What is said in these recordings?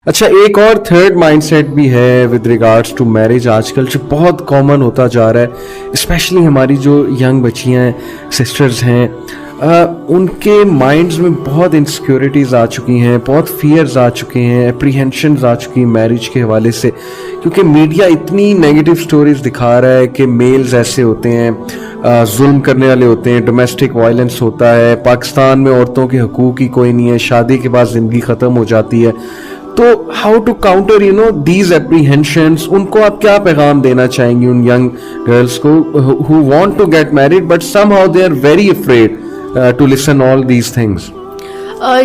اچھا ایک اور تھرڈ مائنڈ سیٹ بھی ہے ود ریگارڈس ٹو میرج آج کل جو بہت کامن ہوتا جا رہا ہے، اسپیشلی ہماری جو ینگ بچیاں ہیں، سسٹرز ہیں، ان کے مائنڈز میں بہت انسیکیورٹیز آ چکی ہیں، بہت فیئرز آ چکے ہیں، اپریہینشنز آ چکی ہیں میرج کے حوالے سے، کیونکہ میڈیا اتنی نیگیٹو سٹوریز دکھا رہا ہے کہ میلز ایسے ہوتے ہیں، ظلم کرنے والے ہوتے ہیں، ڈومیسٹک وائلنس ہوتا ہے، پاکستان میں عورتوں کے حقوق ہی کوئی نہیں ہے، شادی کے بعد زندگی ختم ہو جاتی ہے. تو how to counter these apprehensions, ان کو آپ کیا پیغام دینا چاہیں گی ان ینگ گرلس کو who want to get married but somehow they are very afraid to listen all these things؟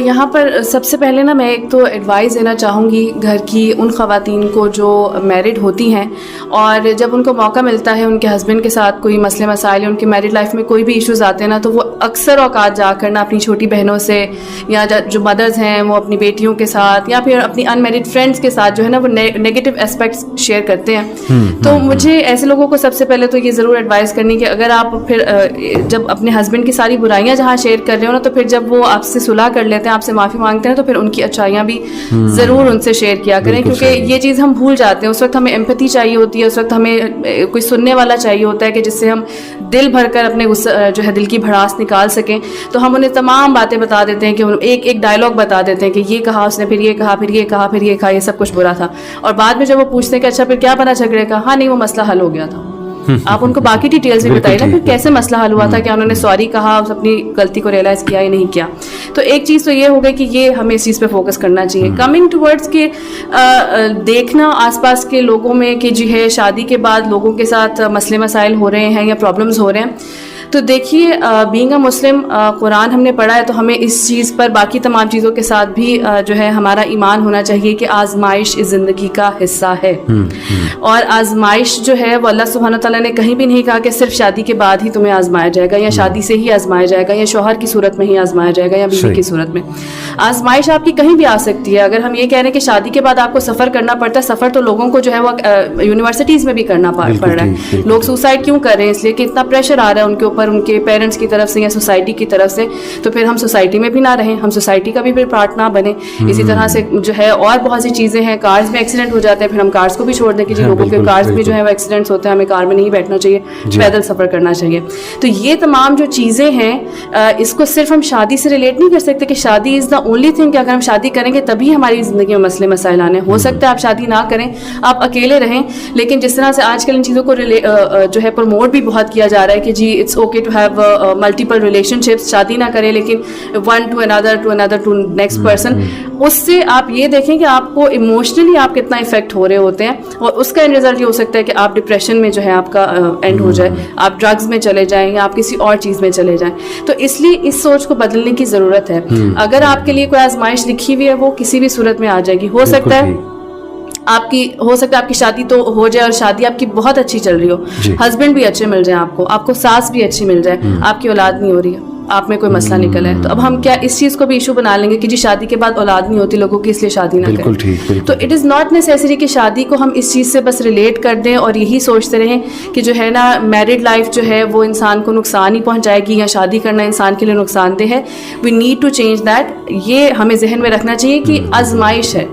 یہاں پر سب سے پہلے نا میں ایک تو ایڈوائز دینا چاہوں گی گھر کی ان خواتین کو جو میرڈ ہوتی ہیں اور جب ان کو موقع ملتا ہے ان کے ہسبینڈ کے ساتھ کوئی مسئلے مسائل، ان کی میرڈ لائف میں کوئی بھی ایشوز آتے ہیں نا، تو وہ اکثر اوقات جا کر نا اپنی چھوٹی بہنوں سے یا جو مدرز ہیں وہ اپنی بیٹیوں کے ساتھ یا پھر اپنی ان میرڈ فرینڈس کے ساتھ جو ہے نا وہ نیگیٹو اسپیکٹس شیئر کرتے ہیں. تو مجھے ایسے لوگوں کو سب سے پہلے تو یہ ضرور ایڈوائز کرنی کہ اگر آپ پھر جب اپنے ہسبینڈ کی ساری برائیاں جہاں شیئر کر رہے ہو نا، تو پھر جب وہ آپ سے صلح کر لیتے ہیں، آپ سے معافی مانگتے ہیں، تو پھر ان کی اچھائیاں بھی ضرور ان سے شیئر کیا کریں، کیونکہ یہ چیز ہم بھول جاتے ہیں. اس وقت ہمیں ایمپتھی چاہیے ہوتی ہے، اس وقت ہمیں کوئی سننے والا چاہیے ہوتا ہے کہ جس سے ہم دل بھر کر اپنے جو ہے دل کی بھڑاس نکال سکیں. تو ہم انہیں تمام باتیں بتا دیتے ہیں کہ ایک ڈائلاگ بتا دیتے ہیں کہ یہ کہا اس نے، پھر یہ کہا، پھر یہ کہا، پھر یہ کہا، یہ سب کچھ برا تھا. اور بعد میں جب وہ پوچھتے ہیں کہ اچھا پھر کیا بنا جھگڑے کا، ہاں نہیں وہ مسئلہ حل ہو گیا تھا. آپ ان کو باقی ڈیٹیلز بھی بتائیے نا، پھر کیسے مسئلہ حل ہوا تھا، کیا انہوں نے سوری کہا، اپنی غلطی کو ریئلائز کیا یا نہیں کیا. تو ایک چیز تو یہ ہو گئی کہ یہ ہمیں اس چیز پہ فوکس کرنا چاہیے. کمنگ ٹورڈس کہ دیکھنا آس پاس کے لوگوں میں کہ جی ہے شادی کے بعد لوگوں کے ساتھ مسئلے مسائل ہو رہے ہیں یا پرابلمز ہو رہے ہیں. تو دیکھیے بینگ اے مسلم، قرآن ہم نے پڑھا ہے تو ہمیں اس چیز پر باقی تمام چیزوں کے ساتھ بھی جو ہے ہمارا ایمان ہونا چاہیے کہ آزمائش اس زندگی کا حصہ ہے. اور آزمائش جو ہے وہ اللہ سبحانہ تعالیٰ نے کہیں بھی نہیں کہا کہ صرف شادی کے بعد ہی تمہیں آزمایا جائے گا، یا شادی سے ہی آزمایا جائے گا، یا شوہر کی صورت میں ہی آزمایا جائے گا، یا بیوی کی صورت میں. آزمائش آپ کی کہیں بھی آ سکتی ہے. اگر ہم یہ کہہ رہے ہیں کہ شادی کے بعد آپ کو سفر کرنا پڑتا ہے، سفر تو لوگوں کو جو ہے وہ یونیورسٹیز میں بھی کرنا پڑ رہا ہے. لوگ سوسائڈ کیوں کر رہے ہیں؟ اس لیے کہ اتنا پریشر آ رہا ہے ان کے اوپر، ان کے پیرنٹس کی طرف سے یا سوسائٹی کی طرف سے. تو پھر ہم سوسائٹی میں بھی نہ رہیں، ہم سوسائٹی کا بھی پھر پارٹ نہ بنے. اسی طرح سے جو ہے اور بہت سی چیزیں ہیں، کارز میں ایکسیڈنٹ ہو جاتے ہیں، پھر ہم کارز کو بھی چھوڑ دیں کہ جی لوگوں کے کارز میں جو ہے وہ ایکسیڈنٹس ہوتے ہیں، ہمیں کار میں نہیں بیٹھنا چاہیے، پیدل سفر کرنا چاہیے. تو یہ تمام جو چیزیں ہیں اس کو صرف ہم شادی سے ریلیٹ نہیں کر سکتے کہ شادی از دا اونلی تھنگ، کہ اگر ہم شادی کریں گے تبھی ہماری زندگی میں مسئلے مسائل آنے. ہو سکتا ہے آپ شادی نہ کریں، آپ اکیلے رہیں، لیکن جس طرح سے آج کل ان چیزوں کو جو ہے پروموٹ بھی بہت کیا جا رہا ہے کہ جی it's okay to have multiple relationships, شادی نہ کریں لیکن one to another to next person. اس سے آپ یہ دیکھیں کہ آپ کو ایموشنلی آپ کتنا افیکٹ ہو رہے ہوتے ہیں، اور اس کا رزلٹ یہ ہو سکتا ہے کہ آپ ڈپریشن میں جو ہے آپ کا اینڈ ہو جائے، آپ ڈرگز میں چلے جائیں یا آپ کسی اور چیز میں چلے جائیں. تو اس لیے اس سوچ کو بدلنے کی ضرورت ہے. اگر آپ کے لیے کوئی آزمائش لکھی ہوئی ہے وہ کسی بھی صورت میں آ جائے گی. ہو سکتا ہے آپ کی شادی تو ہو جائے اور شادی آپ کی بہت اچھی چل رہی ہو، ہسبینڈ بھی اچھے مل جائیں آپ کو ساس بھی اچھی مل جائے، آپ کی اولاد نہیں ہو رہی ہے، آپ میں کوئی مسئلہ نکلا ہے. تو اب ہم کیا اس چیز کو بھی ایشو بنا لیں گے کہ جی شادی کے بعد اولاد نہیں ہوتی لوگوں کی اس لیے شادی نہ کریں. تو اٹ از ناٹ نیسیسری کہ شادی کو ہم اس چیز سے بس ریلیٹ کر دیں اور یہی سوچتے رہیں کہ جو ہے نا میرڈ لائف جو ہے وہ انسان کو نقصان ہی پہنچائے گی یا شادی کرنا انسان کے لیے نقصان دہ ہے. We need to change that. یہ ہمیں ذہن میں رکھنا چاہیے کہ آزمائش ہے،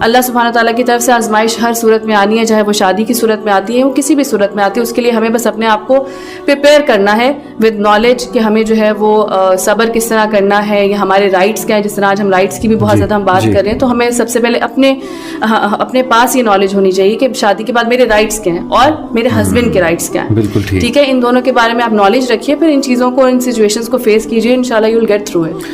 اللہ سبحانہ تعالیٰ کی طرف سے آزمائش ہر صورت میں آنی ہے، چاہے وہ شادی کی صورت میں آتی ہے وہ کسی بھی صورت میں آتی ہے. اس کے لیے ہمیں بس اپنے آپ کو پریپیئر کرنا ہے ود نالج کہ ہمیں جو ہے وہ صبر کس طرح کرنا ہے، یا ہمارے رائٹس کیا ہیں. جس طرح آج ہم رائٹس کی بھی بہت زیادہ ہم بات کر رہے ہیں، تو ہمیں سب سے پہلے اپنے پاس یہ نالج ہونی چاہیے کہ شادی کے بعد میرے رائٹس کیا ہیں اور میرے ہسبینڈ کے رائٹس کیا ہیں. ٹھیک ہے، ان دونوں کے بارے میں آپ نالج رکھیے، پھر ان چیزوں کو، ان سچویشنز کو فیس کیجیے، انشاءاللہ you will get through it.